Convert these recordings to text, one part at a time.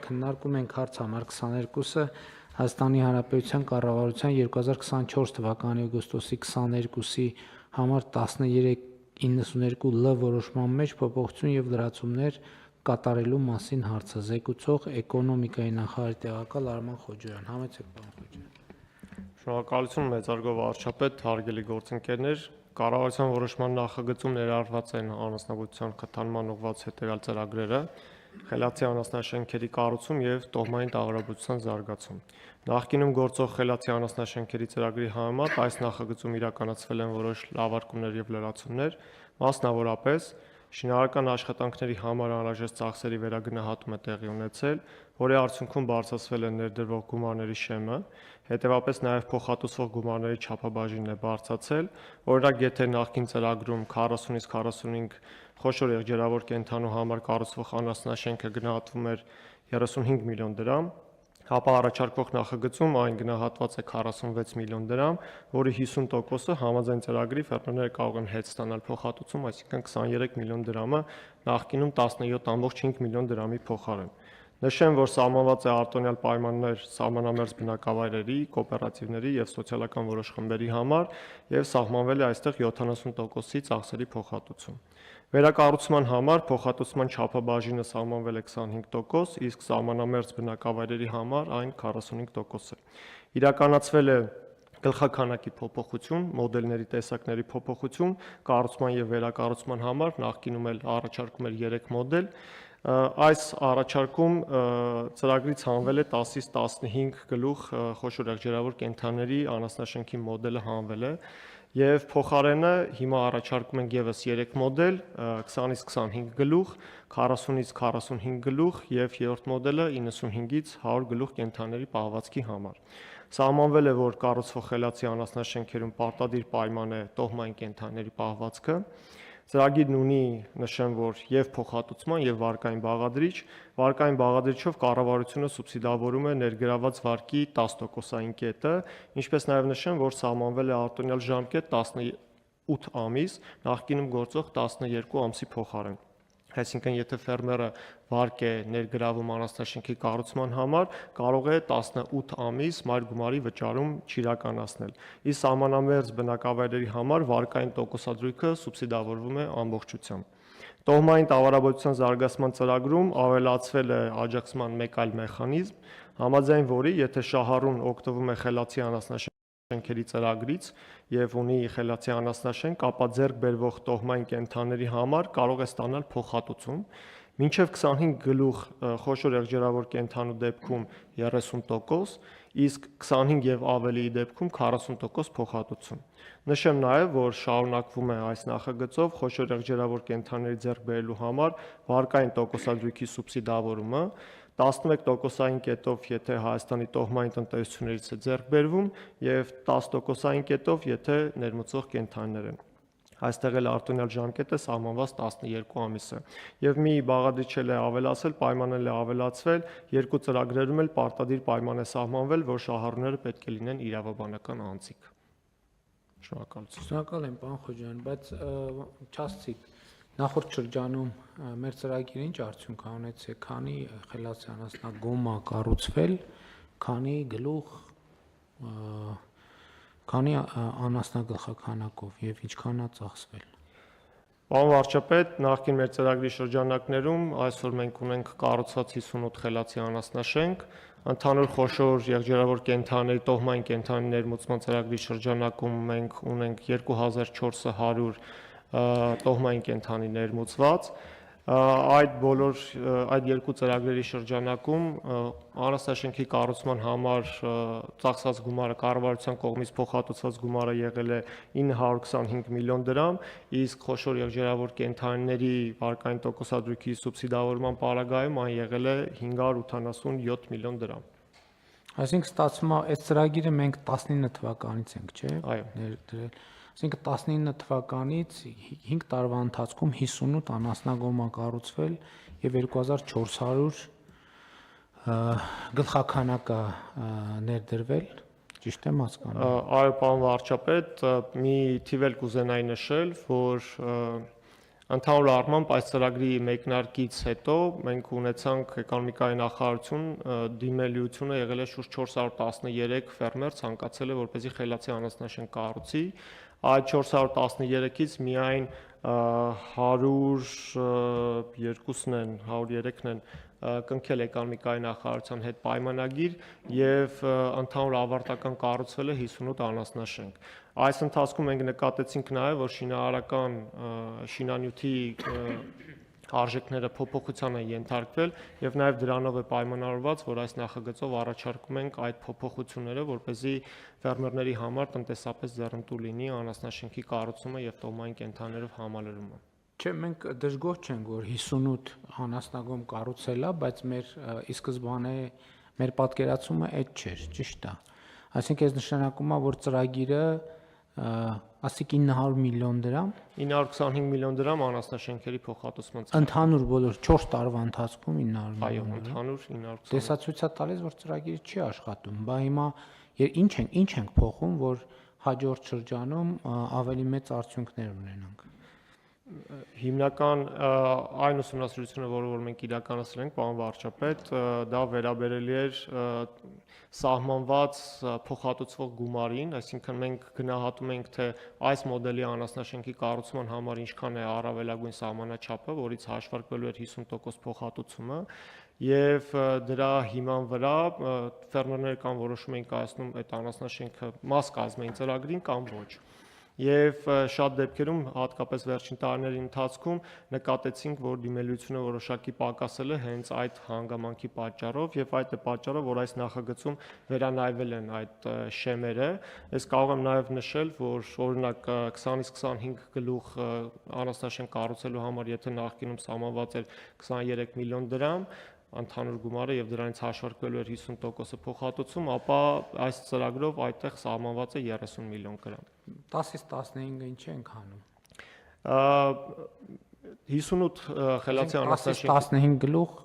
քննարկում ենք հարց համար 22-ը Հայաստանի Հանրապետության կառավարության 2024 թվականի օգոստոսի 22-ի համար 1392 Լ որոշման մեջ փոփոխություն եւ լրացումներ կատարելու մասին հարցը զեկուցող էկոնոմիկայի նախարարի տեղակալ Արման Խոջոյան։ Համեցեք, պարոն Խոջոյան։ Շնորհակալություն մեծարգո վարչապետ, հարգելի գործընկերներ, կառավարության որոշման նախագծում ներառված են անասնաբուծության խթանման ուղղված հետևյալ ծրագրերը՝ խելացի անասնաշենքերի կառուցում եւ տոհմային տաղավարաբուծության զարգացում։ Նախկինում գործող խելացի անասնաշենքերի ծրագրի համեմատ այս նախագծում իրականացվել են որոշ լավարկումներ եւ լրացումներ, մասնավորապես շինարարական աշխատանքների համար անհրաժեշտ ծախսերի վերագնահատում է տեղի ունեցել, որի արդյունքում բարձրացվել է ներդրվող գումարների շեմը, հետևապես նաև փոխհատուցվող գումարների չափաբաժինն է բարձրացել, օրինակ եթե նախկին ծրագրում 40-ից 45 խոշոր եղջերավոր կենդանու համար կառուցվող անասնաշենքը գնահատվում էր 35 միլիոն դրամ, ապա առաջարկվող նախագծում այն գնահատված է 46 միլիոն դրամ, որի 50%-ը համաձայն ծրագրի ֆերմերները կարող են հետ ստանալ փոխհատուցում, այսինքն 23 միլիոն դրամը նախկինում 17.5 միլիոն դրամի փոխարեն։ Նշեմ, որ սահմանված է արտոնյալ պայմաններ սահմանամերձ բնակավայրերի, կոոպերատիվների եւ սոցիալական որոշ խմբերի համար եւ սահմանվել է այստեղ 70%-ի ծախսերի փոխհատուցում։ Վերակառուցման համար փոխհատուցման չափաբաժինը սահմանվել է 25%, իսկ սահմանամերձ բնակավայրերի համար այն 45% է։ Իրականացվել է գլխաքանակի փոփոխություն, մոդելների տեսակների փոփոխություն, կառուցման եւ վերակառուցման համար նախկինում էլ առաջարկում էր 3 մոդել։ Այս առաջարկում ծրագրից հանվել է 10-ից 15 գլուխ խոշոր եղջերավոր կենդանների անասնաշենքի մոդելը հանվել է եւ փոխարենը հիմա առաջարկում ենք եւս 3 մոդել 20-ից 25 գլուխ, 40-ից 45 գլուխ եւ երրորդ մոդելը 95-ից 100 գլուխ կենդանների պահվածքի համար։ Սահմանվել է, որ կառուցվող խելացի անասնաշենքերում պարտադիր պայման է տոհմային կենդանների պահվածքը։ Ծրագիրն ունի, նշեմ, որ եւ փոխհատուցման եւ վարկային բաղադրիչ, վարկային բաղադրիչով կառավարությունը սուբսիդավորում է ներգրաված վարկի 10%-ային կետը, ինչպես նաեւ նշեմ, որ սահմանվել է արտոնյալ ժամկետ 18 ամիս, նախկինում գործող 12 ամսի փոխարեն։ Այսինքն, եթե ֆերմերը վարկ է ներգրավում անասնաշենքի կառուցման համար, կարող է 18 ամիս մայր գումարի վճարում չիրականացնել։ Իսկ սահմանամերձ բնակավայրերի համար վարկային տոկոսադրույքը սուբսիդավորվում է ամբողջությամբ։ Տոհմային տաղավարաբուծության զարգացման ծրագրում ավելացվել է աջակցման մեկ այլ մեխանիզմ, համաձայն որի, եթե շահառուն օգտվում է խելացի անասնաշենքերի ծրագրից եւ ունի խելացի անասնաշենք, ապա ձեռք բերվող տոհմային կենդանների համար կարող է ստանալ փոխհատուցում, մինչև 25 գլուխ խոշոր եղջերավոր կենդանու դեպքում 30%, իսկ 25 եւ ավելիի դեպքում 40% փոխհատուցում։ Նշեմ նաեւ, որ շարունակվում է այս նախագծով խոշոր եղջերավոր կենդանների ձեռք բերելու համար վարկային տոկոսադրույքի սուբսիդավորումը 11%-ային կետով, եթե Հայաստանի տոհմային տնտեսություններից է ձեռք բերվում, եւ 10%-ային կետով, եթե ներմուծող կենդանիներ են։ Այստեղ էլ արտոնյալ ժամկետը սահմանված 12 ամիս է։ Եվ մի բաղադրիչ էլ է ավելացել, պայման էլ է ավելացվել, երկու ծրագրերում էլ պարտադիր պայման է սահմանվել, որ շահառուները պետք է լինեն իրավաբանական անձիկ։ Շնորհակալություն։ Շնորհակալ եմ, պարոն Խոջոյան, բայց չասցիկ նախորդ շրջանում մեր ծրագիրը ինչ արդյունք ունեցել, քանի խելացի անասնագոմա կառուցվել, քանի գլուխ, քանի անասնագլխաքանակով եւ ինչքան է ծախսվել։ Պարոն վարչապետ, նախկին մեր ծրագրի շրջանակներում այսօր մենք ունենք կառուցված 58 խելացի անասնաշենք, ընդհանուր խոշոր եղջերավոր կենդանների տոհմային կենդանի ներմուծման ծրագրի շրջանակում մենք ունենք 2400 տոհմային կենդանի ներմուծված։ Այդ երկու ծրագրերի շրջանակում անասնաշենքի կառուցման համար ծախսած գումարը կառավարության կողմից փոխհատուցված գումարը եղել է 925 միլիոն դրամ, իսկ խոշոր եղջերավոր կենդանիների վարկային տոկոսադրույքի սուբսիդավորման պարագայում այն եղել է 587 միլիոն դրամ։ Այսինքն ստացվում է, այս ծրագիրը մենք 19 թվականից ենք, չէ՞, ներդրել։ Այսինքն 19 թվականից 5 տարվա ընթացքում 58 անասնագոմա կառուցվել եւ 2400 գլխաքանակա ներդրվել, ճիշտ եմ հասկանում։ Այո, պարոն վարչապետ, մի թիվ էլ կուզենայի նշել, որ Ընդհանուր առմամբ այս ծրագրի մեկնարկից հետո մենք ունեցանք էկոնոմիկայի նախարարություն դիմելիությունը եղել է շուրջ 413 ֆերմեր ցանկացել է որպեսզի խելացի անասնաշեն կառուցի, այդ 413-ից միայն 102-ն են, 103-ն են կնքել էկոնոմիկայի նախարարության հետ պայմանագիր եւ ընդհանուր ավարտական կառուցվել է 58 անասնաշենք։ Այս ընթացքում մենք նկատեցինք նաեւ, որ շինարարական շինանյութի արժեքները փոփոխության են ենթարկվել եւ նաեւ դրանով է պայմանավորված, որ այս նախագծով առաջարկում ենք այդ փոփոխությունները, որպեսզի ֆերմերների համար տնտեսապես ձեռնտու լինի անասնաշենքի կառուցումը եւ տոմային կենդանիներով համալրումը։ Չէ, մենք դժգոհ չենք, որ 58 անասնագոմ կառուցել է, բայց մեր ի սկզբանե մեր պատկերացումը այդ չէր, ճիշտ է։ Այսինքն այս նշանակում է, որ ծրագիրը ասիկ 900 միլիոն դրամ 925 միլիոն դրամ անասնաշենքերի փոխհատուցման ծրագիր։ Ընդհանուր բոլոր 4 տարվա ընթացքում 900 Այո, միլիոն։ ընդհանուր 920։ Տեսացույց է տալիս, որ ծրագիրը չի աշխատում։ Բա հիմա ինչ ենք փոխում, որ հաջորդ շրջանում ավելի մեծ արդյունքներ ունենանք։ Հիմնական այն ուսումնասիրությունը, որը մենք իրականացրել ենք, պարոն վարչապետ, դա վերաբերելի էր սահմանված փոխհատուցվող գումարին, այսինքն մենք գնահատում ենք, թե այս մոդելի անասնաշենքի կառուցման համար ինչքան է առավելագույն սահմանաչափը, որից հաշվարկվելու էր 50% փոխհատուցումը, եւ դրա հիման վրա ֆերմերները կամ որոշում էին կայացնում այդ անասնաշենքը մաս կազմեին ծրագրին կամ ոչ։ Եվ շատ դեպքերում, հատկապես վերջին տարիների ընթացքում նկատեցինք, որ դիմելիությունը որոշակի պակասել է հենց այդ հանգամանքի պատճառով եւ այդ է պատճառը, որ այս նախագծում վերանայվել են այդ շեմերը։ Ես կարող եմ նաեւ նշել, որ օրինակ 20-ից 25 գլուխ անասնաշենք կառուցելու համար, եթե նախկինում սահմանված էր 23 միլիոն դրամ ընդհանուր գումարը եւ դրանից հաշվարկվելու էր 50% փոխհատուցում, ապա այս ծրագրով այդտեղ սահմանված է 30 միլիոն դրամ։ 10-ից 15-ը ինչ ենք անում։ 58 խելացի անասնաշենք 15 գլուխ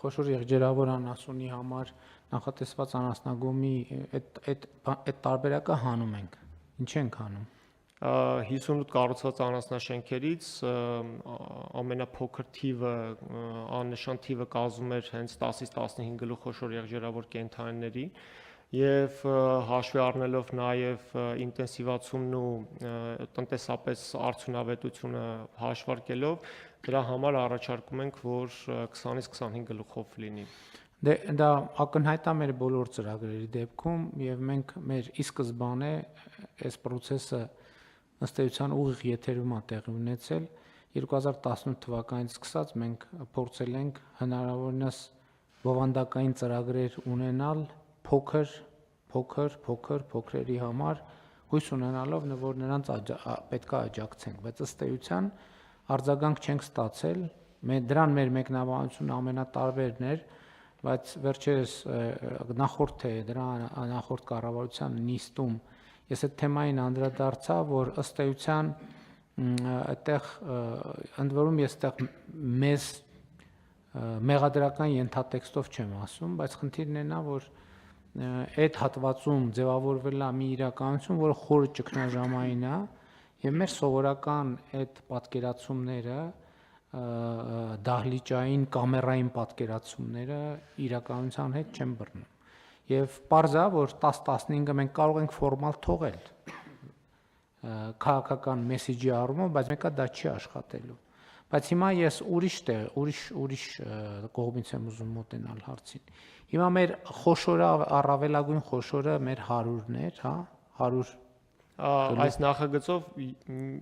խոշոր եղջերավոր անասունի համար նախատեսված անասնագոմի այդ տարբերակը հանում ենք։ Ինչ ենք հանում։ 58 կառուցված անասնաշենքերից ամենափոքր թիվը աննշան թիվը կազմում էր հենց 10-ից 15 գլուխ խոշոր եղջերավոր կենդանիների եւ հաշվի առնելով նաեւ ինտենսիվացումն ու տնտեսապես արդյունավետությունը հաշվարկելով դրա համար առաջարկում ենք, որ 20-ից 25 գլուխով լինի։ Դա ակնհայտ է մեր բոլոր ծրագրերի դեպքում եւ մենք մեր ի սկզբանե այս process-ը ըստ էության ուղիղ եթերում է տեղի ունեցել 2018 թվականից սկսած մենք փորձել ենք հնարավորինս բովանդակային ծրագրեր ունենալ փոքրերի համար հույս ունենալով որ նրանց պետք է աջակցենք, բայց ըստ էության արձագանք չենք ստացել, դրան մեր մեկնաբանությունը ամենատարբերն էր, բայց վերջերս նախորդ կառավարության նիստում ես այդ թեմային անդրադարձա, որ ըստ էության այդտեղ ընդ որում ես այդտեղ մեզ մեղադրական ենթատեքստով չեմ ասում, բայց խնդիրն է նա, որ այդ հատվածում ձևավորվել է մի իրականություն, որը խորը ճգնաժամային է, եւ մեր սովորական այդ պատկերացումները դահլիճային կամերային պատկերացումները իրականության հետ չեն բռնում։ Եվ պարզ է, որ 10-15-ը մենք կարող ենք ֆորմալ թողել քաղաքական մեսեջի առումով, բայց մեկը դա չի աշխատելու։ Բայց հիմա ես ուրիշ կողմից եմ ուզում մոտենալ հարցին։ Հիմա մեր խոշորը առավելագույն խոշորը մեր 100-ներ, հա, 100 այս նախագծով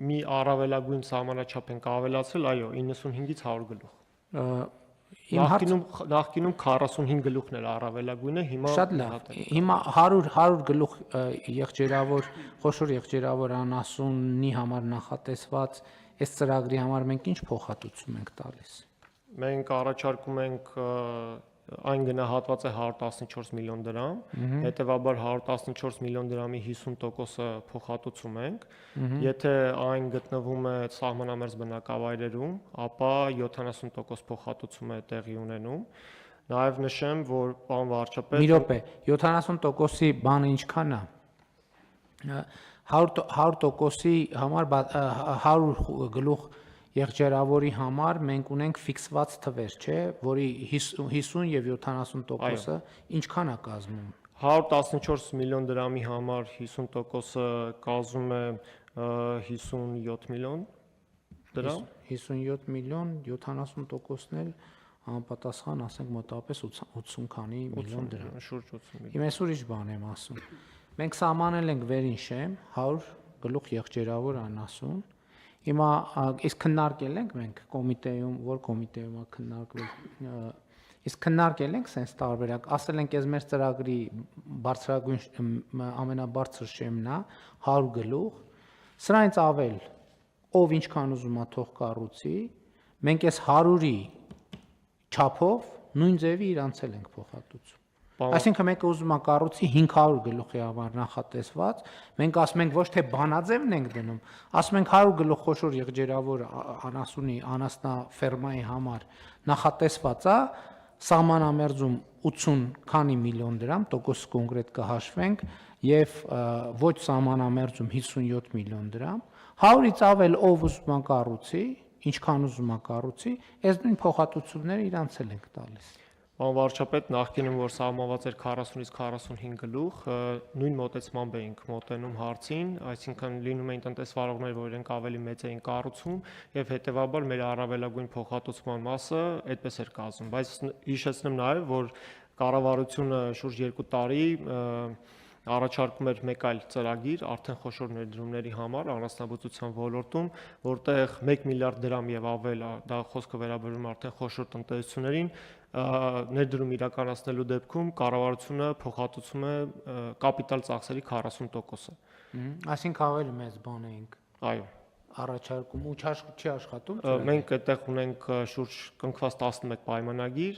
մի առավելագույն սահմանաչափ ենք ավելացրել, այո, 95-ից 100 գլուխ։ Նախկինում 45 գլուխն էր առավելագույնը, հիմա շատ լավ։ Հիմա 100 գլուխ խոշոր եղջերավոր անասունի համար նախատեսված այս ծրագրի համար մենք ինչ փոխհատուցում ենք տալիս։ Մենք առաջարկում ենք այն գնահատված է 114 միլիոն դրամ, հետևաբար 114 միլիոն դրամի 50%-ը փոխհատուցում ենք, եթե այն գտնվում է սահմանամերձ բնակավայրերում, ապա 70% փոխհատուցում է տեղի ունենում։ Նաև նշեմ, որ պարոն վարչապետ Մի րոպե, 70%-ի բանը ինչքան է։ 100%-ի համար 100 գլուխ եղջերավորի համար մենք ունենք ֆիքսված թվեր, չէ, որի 50 եւ 70%-ը ինչքան է կազմում։ 114 միլիոն դրամի համար 50%-ը կազմում է 57 միլիոն դրամ։ 57 միլիոն, 70%-ն էլ համապատասխան, ասենք մոտավորապես 80 քանի միլիոն դրամ։ Շուրջ 80 միլիոն։ Հիմա ես ուրիշ բան եմ ասում։ Մենք սահմանել ենք վերին շեմ 100 գլուխ եղջերավոր անասուն։ Հիմա իսկ քննարկել ենք մենք կոմիտեում, որ կոմիտեում է քննարկվել։ Իսկ քննարկել ենք sense տարբերակ, ասել ենք ես մեր ծրագրի բարձրագույն ամենաբարձր շեմն է 100 գլուխ։ Սրանից ավել ով ինչքան ուզում է թող կառուցի, մենք այս 100-ի չափով նույն ձևի իրանցել ենք փոխհատուցում։ Այսինքն մեկը ուզում է կառուցի 500 գլուխի համար նախատեսված, մենք ասում ենք ոչ թե բանաձևն ենք դնում, ասում ենք 100 գլուխ խոշոր եղջերավոր անասունի անասնաֆերմայի համար նախատեսված է, սահմանամերձում 80 քանի միլիոն դրամ, տոկոս կոնկրետ կհաշվենք, եւ ոչ սահմանամերձում 57 միլիոն դրամ, 100-ից ավել ով ուզում է կառուցի, ինչքան ուզում է կառուցի, այս նույն փոխհատուցումները իրանցել ենք տալիս։ Պարոն վարչապետ, նախկինում որ սահմանված էր 40-ից 45 գլուխ, նույն մոտեցմամբ էինք մոտենում հարցին, այսինքն լինում էին տնտեսվարողներ, որ իրենք ավելի մեծ էին կառուցում եւ հետեւաբար մեր առավելագույն փոխհատուցման մասը այդպես էր կազմում, բայց հիշեցնեմ նաեւ, որ կառավարությունը շուրջ 2 տարի առաջարկում էր մեկ այլ ծրագիր արդեն խոշոր ներդրումների համար անասնաբուծության ոլորտում, որտեղ 1 միլիարդ դրամ եւ ավել, դա խոսքը վերաբերում արդեն խոշոր տնտեսություններին, ներդրում իրականացնելու դեպքում կառավարությունը փոխհատուցում է կապիտալ ծախսերի 40%-ը։ Այսինքն ավելի մեծ բան էինք։ Այո։ Առաջարկում ու չի աշխատում։ Մենք այդտեղ ունենք շուրջ կնքված 11 պայմանագիր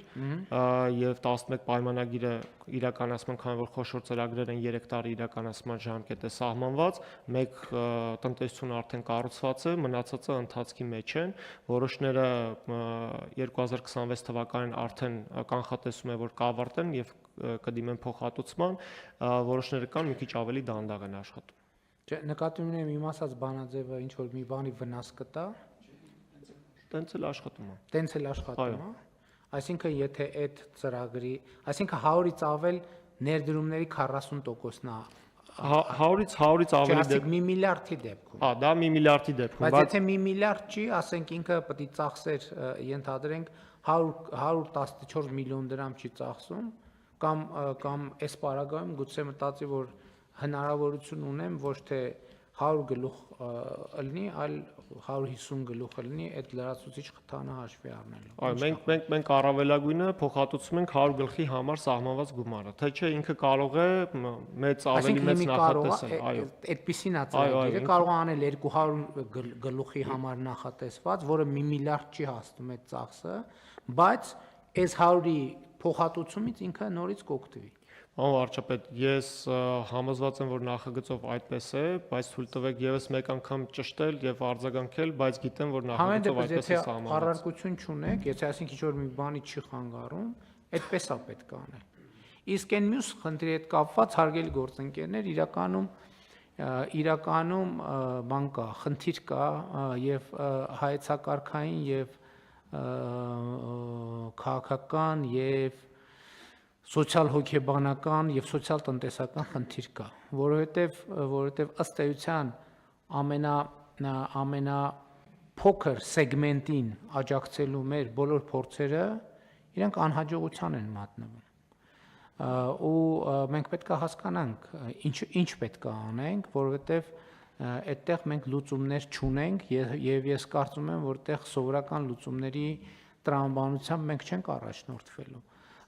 եւ 11 պայմանագիրը իրականացման, քանի որ խոշոր ծրագրեր են 3 տարի իրականացման ժամկետ է սահմանված, մեկ տնտեսությունը արդեն կառուցված է, մնացածը ընթացքի մեջ են, որոշները 2026 թվականին արդեն կանխատեսում է, որ կավարտեն եւ կդիմեն փոխհատուցման, որոշները կան մի քիչ ավելի դանդաղ են աշխատում։ Չէ, նկատի ունեմ իմ ասած բանաձևը ինչ որ մի բանի վնաս կտա, տենց էլ աշխատում է։ տենց էլ աշխատում է։ Այսինքն եթե այդ ծրագրի, այսինքն 100-ից ավել ներդրումների 40%-ն է 100-ից ավելի դեպքում 1 միլիարդի դեպքում։ Հա, դա 1 միլիարդի դեպքում, բայց եթե 1 միլիարդ չի, ասենք ինքը պետք է ծախսեր ենթադրենք 114 միլիոն դրամ չի ծախսում, կամ այս պարագայում գուցե մտածի, որ հնարավորություն ունեմ ոչ թե 100 գլուխ ըլնի, այլ 150 գլուխ ըլնի, այդ լրացուցիչ խթանը հաշվի առնելով։ Այո, մենք առավելագույնը փոխհատուցում ենք 100 գլխի համար սահմանված գումարը, թե չէ ինքը կարող է մեծ ավելի մեծ նախատեսել, այո։ Այդպիսին է ծրագիրը, կարող է անել 200 գլուխի համար նախատեսված, որը 1 միլիարդ չի հասնում այդ ծախսը, բայց այս 100-ի փոխհատուցումից ինքը նորից կօգտվի։ Պարոն վարչապետ, ես համոզված եմ, որ նախագծով այդպես է, բայց թույլ տվեք եւս մեկ անգամ ճշտել եւ արձագանքել, բայց գիտեմ, որ նախագծով այդպես է սահմանված։ Առարկություն չունեք, եթե ասենք ինչ-որ մի բանի չի խանգարում, այդպես է պետք է անել։ Իսկ այն մյուս խնդրի հետ կապված հարգելի գործընկերներ, իրականում բան կա, խնդիր կա եւ հայեցակարգային եւ քաղաքական եւ սոցիալ-հոգեբանական եւ սոցիալ-տնտեսական խնդիր կա, որովհետեւ ըստ էության ամենափոքր սեգմենտին աջակցելու մեր բոլոր փորձերը իրենք անհաջողության են մատնվում։ Ու մենք պետք է հասկանանք ինչ պետք է անենք, որովհետեւ այդտեղ մենք լուծումներ չունենք եւ ես կարծում եմ, որ այդտեղ սովորական լուծումների տրամաբանությամբ մենք չենք առաջնորդվելու։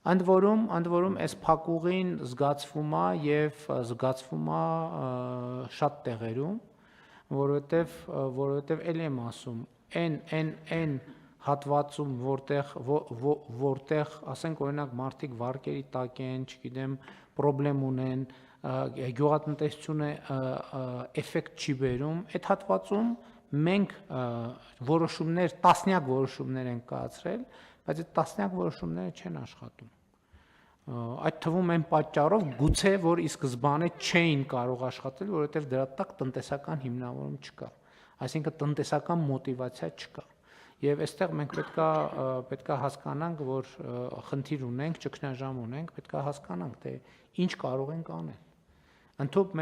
Ընդ որում այս փակուղին զգացվում է եւ զգացվում է շատ տեղերում, որովհետեւ ելի եմ ասում, այն հատվածում, որտեղ ասենք օրինակ մարդիկ վարկերի տակ են, չգիտեմ, խնդրեմ ունեն, գյուղատնտեսությունը էֆեկտ չի բերում, այդ հատվածում մենք որոշումներ, տասնյակ որոշումներ ենք կայացրել, բայց այդ տասնյակ որոշումները չեն աշխատում։ այդ թվում են պատճառով գուցե որ ի սկզբանե չէին կարող աշխատել, որովհետև դրա տակ տնտեսական հիմնավորում չկա, այսինքն տնտեսական մոտիվացիա չկա։ Եվ այստեղ մենք պետքա հասկանանք, որ խնդիր ունենք, ճգնաժամ ունենք, պետքա հասկանանք, թե ինչ կարող ենք անել։ Ընդհանուր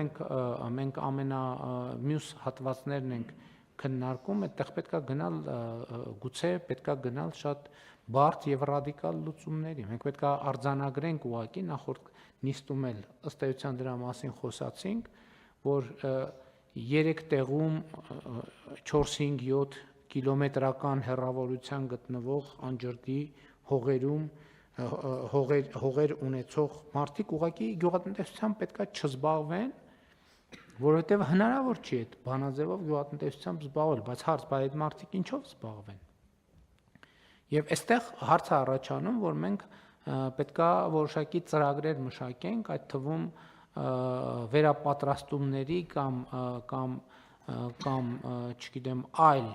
մենք մյուս հատվածներն ենք քննարկում, այդտեղ պետքա գնալ գուցե պետքա գնալ շատ բարդ եւ ռադիկալ լուծումների։ Մենք պետքա արձանագրենք ուղղակի նախորդ նիստում էլ ըստ էության դրա մասին խոսացինք, որ 3 տեղում 4-5-7 կիլոմետրական հեռավորության գտնվող անջրդի հողերում հողեր ունեցող մարդիկ ուղղակի գյուղատնտեսությամբ պետքա չզբաղվեն, որովհետև հնարավոր չի այդ բանաձևով գյուղատնտեսությամբ զբաղվել, բայց հարց բա այդ մարդիկ ինչով զբաղվեն։ Եվ այստեղ հարցը առաջանում, որ մենք պետքա որոշակի ծրագրեր մշակենք, այդ թվում վերապատրաստումների կամ չգիտեմ այլ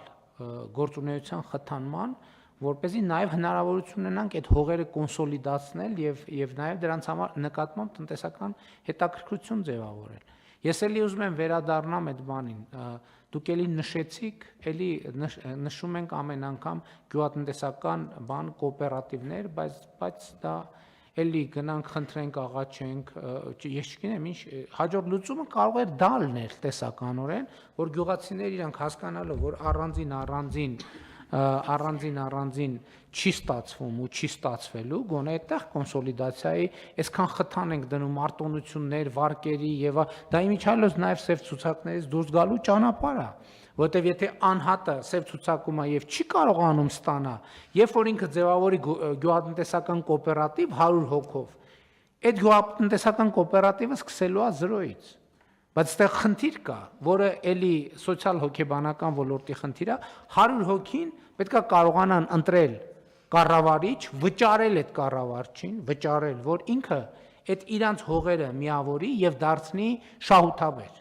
գործունեության խթանման, որպեսզի նաև հնարավորություն ունենանք այդ հողերը կոնսոլիդացնել եւ նաև դրանց համար նկատմամբ տնտեսական հետաքրքրություն ձևավորել։ Ես էլի ուզում եմ վերադառնամ այդ բանին։ Դուք էլի նշեցիք, էլի նշում ենք ամեն անգամ գյուղատնտեսական բան կոոպերատիվներ, բայց դա էլի գնանք խնդրենք աղաչենք, ես չգիտեմ ինչ հաջորդ լուծումը կարող է դա լինել տեսականորեն, որ գյուղացիները իրանք հասկանալով, որ առանձին չի ստացվում ու չի ստացվելու, գոնե այդտեղ կոնսոլիդացիայի այսքան խթան ենք դնում արտոնություններ, վարկերի եւ դա իմիջիալոց նաեւ սև ցուցակներից դուրս գալու ճանապարհ է, որտեվ եթե անհատը սև ցուցակում է եւ չի կարողանում ստանա, երբ որ ինքը ձևավորի գյուղատնտեսական կոոպերատիվ 100 հոգով, այդ գյուղատնտեսական կոոպերատիվը սկսելու է 0-ից։ Բայց այդտեղ խնդիր կա, որը էլի սոցիալ հոգեբանական ոլորտի խնդիր է, 100 հոգին պետքա կարողանան ընտրել կառավարիչ, վճարել այդ կառավարչին, որ ինքը այդ իրանց հողերը միավորի եւ դարձնի շահութաբեր։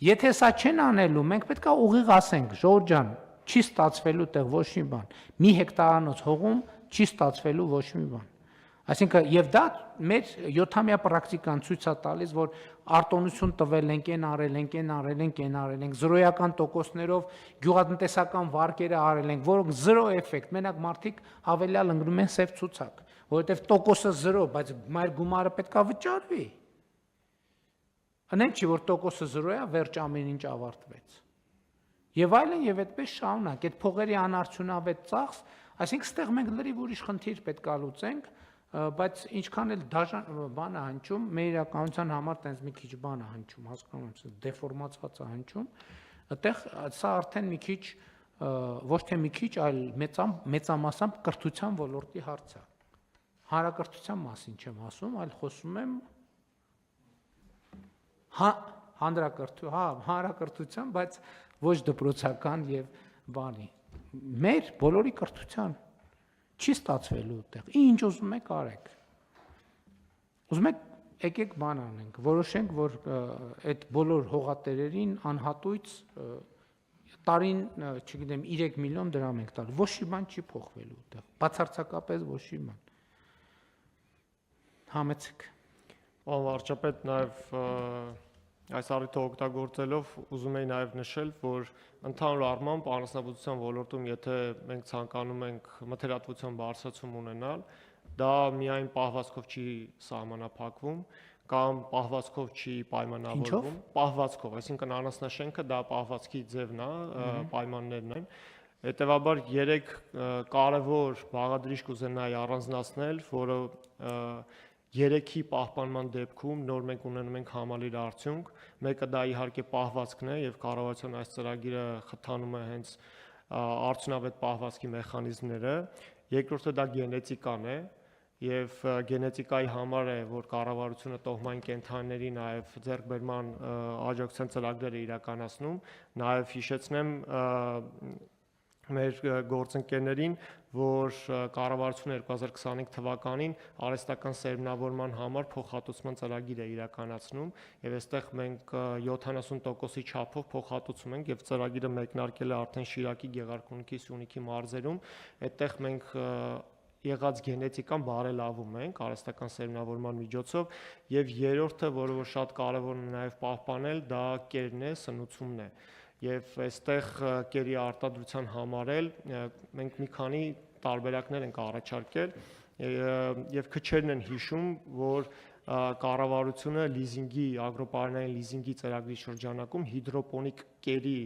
Եթե սա չեն անելու, մենք պետքա ուղիղ ասենք, Ժորժ ջան, չի ստացվելու տեղ ոչ մի բան։ Մի հեկտարանոց հողում չի ստացվելու ոչ մի բան։ Այսինքն եւ դա մեր 7-ամյա պրակտիկան ցույց է տալիս, որ արտոնություն տվել ենք, են արել ենք, զրոյական տոկոսներով գյուղատնտեսական վարկերը արել ենք, որոնք 0 էֆեկտ, մենակ մարդիկ հավելյալ ընկնում են սև ցուցակ, որովհետեւ տոկոսը 0, բայց մայր գումարը պետքա վճարվի։ Անենք չի, որ տոկոսը 0 է, վերջ ամեն ինչ ավարտվեց։ Եվ այլն եւ այդպես շարունակ, այդ փողերի անարդյունավետ ծախս, այսինքն ստեղ մենք լրիվ ուրիշ խնդիր պետք է լուծենք, բայց ինչքան էլ բան է հնչում, մեր իրականության համար տենց մի քիչ բան է հնչում, հասկանում եմ, դեֆորմացված է հնչում, այդտեղ սա արդեն մի քիչ ոչ թե մի քիչ, այլ մեծամասամբ կրթության ոլորտի հարց է։ Հանրակրթության մասին չեմ ասում, այլ խոսում եմ հանրակրթության, բայց ոչ դպրոցական եւ բանի։ Մեր բոլորի կրթության չի ստացվելու այդտեղ։ Ինչ ուզում եք արեք։ Ուզում եք եկեք բան անենք, որոշենք, որ այդ բոլոր հողատերերին անհատույց տարին, չգիտեմ, 3 միլիոն դրամ ենք տալ։ Ոչ մի բան չի փոխվելու այդտեղ։ Բացարձակապես ոչ մի բան։ Համեցեք։ Պարոն վարչապետ, նաև այս առիթը օգտագործելով ուզում եի նաև նշել, որ ընդհանուր առմամբ անասնաբուծության ոլորտում, եթե մենք ցանկանում ենք մթերատվության բարձրացում ունենալ, դա միայն պահվածքով չի սահմանափակվում կամ պահվածքով չի պայմանավորվում, պահվածքով, այսինքն անասնաշենքը դա պահվածքի ձևն է, պայմաններն են։ Հետևաբար 3 կարևոր բաղադրիչ կուզենայի առանձնացնել, որը 3-ի պահպանման դեպքում նոր մենք ունենում ենք համալիր արդյունք, մեկը դա իհարկե պահվածքն է եւ կառավարության այս ծրագիրը խթանում է հենց արդյունավետ պահվածքի մեխանիզմները, երկրորդը դա գենետիկան է եւ գենետիկայի համար է, որ կառավարությունը տոհմային կենդանիների նաեւ ձեռքբերման աջակցության ծրագրեր է իրականացնում, նաեւ հիշեցնեմ մեր գործընկերներին, որ կառավարությունը 2025 թվականին արհեստական սերմնավորման համար փոխհատուցման ծրագիր է իրականացնում եւ այստեղ մենք 70%-ի չափով փոխհատուցում ենք եւ ծրագիրը մեկնարկել է արդեն Շիրակի, Գեղարքունիքի, Սյունիքի մարզերում։ Այդտեղ մենք եղած գենետիկան բարելավում ենք արհեստական սերմնավորման միջոցով եւ երրորդը, որը որ շատ կարեւոր է նաեւ պահպանել, դա կերն է, սնուցումն է։ Եվ այստեղ կերի արտադրության համար էլ մենք մի քանի տարբերակներ ենք առաջարկել եւ քչերն են հիշում, որ կառավարությունը լիզինգի, ագրոպարենային լիզինգի ծրագրի շրջանակում հիդրոպոնիկ կերի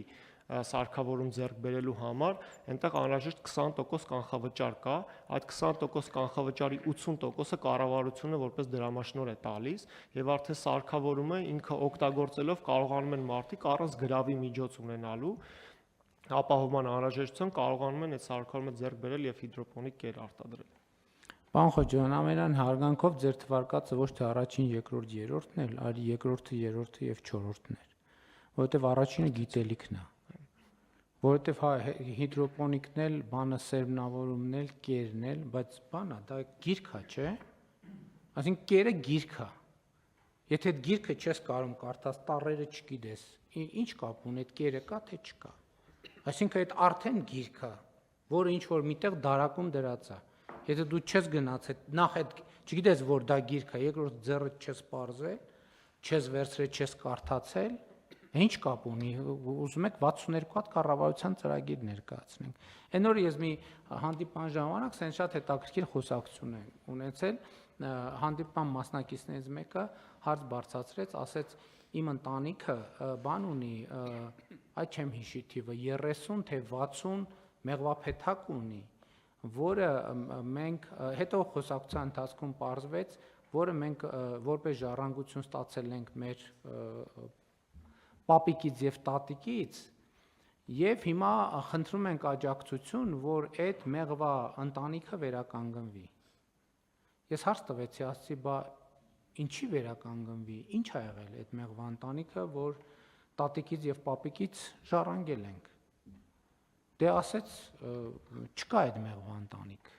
սարքավորում ձեռք բերելու համար այնտեղ անհրաժեշտ 20% կանխավճար կա, այդ 20% կանխավճարի 80%-ը կառավարությունը որպես դրամաշնոր է տալիս եւ արդեն սարքավորումը ինքը օգտագործելով կարողանում են մարդիկ առանց գրավի միջոց ունենալու ապահովման անհրաժեշտություն կարողանում են այդ սարքավորումը ձեռք բերել եւ հիդրոպոնիկ կեր արտադրել։ Պարոն Խոջյան, ամենայն հարգանքով ձեր թվարկածը ոչ թե առաջին, երկրորդ, երրորդն էլ, այլ երկրորդը, երրորդը եւ չորրորդն էր, որովհետեւ առաջինը գիտելիքն է, որովհետեւ հիդրոպոնիկն էլ, բանը սերմնավորումն էլ, կերն էլ, բայց բանա, դա գիրք է, չէ՞։ Այսինքն կերը գիրք է։ Եթե այդ գիրքը չես կարող կարդաս, տառերը չգիտես, ինչ կապ ունի, այդ կերը կա թե չկա։ Այսինքն այդ արդեն գիրք է, որը ինչ որ միտեղ դարակում դրած է։ Եթե դու չես գնացել, նախ այդ չգիտես որ դա գիրք է, երկրորդ ձեռդ չես պարզել, չես վերցրել, չես կարդացել, ինչ կապ ունի, ուզում եք 62 հատ կառավարության ծրագիր ներկայացնենք։ Այն օրը ես մի հանդիպման ժամանակ սենց շատ հետաքրքիր խոսակցություն եմ ունեցել, հանդիպման մասնակիցներից մեկը հարց բարձրացրեց, ասեց իմ ընտանիքը բան ունի, այդ չեմ հիշի թիվը, 30 թե 60 մեղվափեթակ ունի, որը մենք հետո խոսակցության ընթացքում պարզվեց, որը մենք որպես ժառանգություն ստացել ենք մեր պապիկից եւ տատիկից, եւ հիմա խնդրում ենք աջակցություն, որ այդ մեղվա ընտանիքը վերականգնվի։ Ես հարց տվեցի, ասացի, բա ինչի վերականգնվի, ինչ ա եղել այդ մեղվա ընտանիքը, որ տատիկից եւ պապիկից ժառանգել ենք։ Դե ասեց, չկա այդ մեղվա ընտանիք։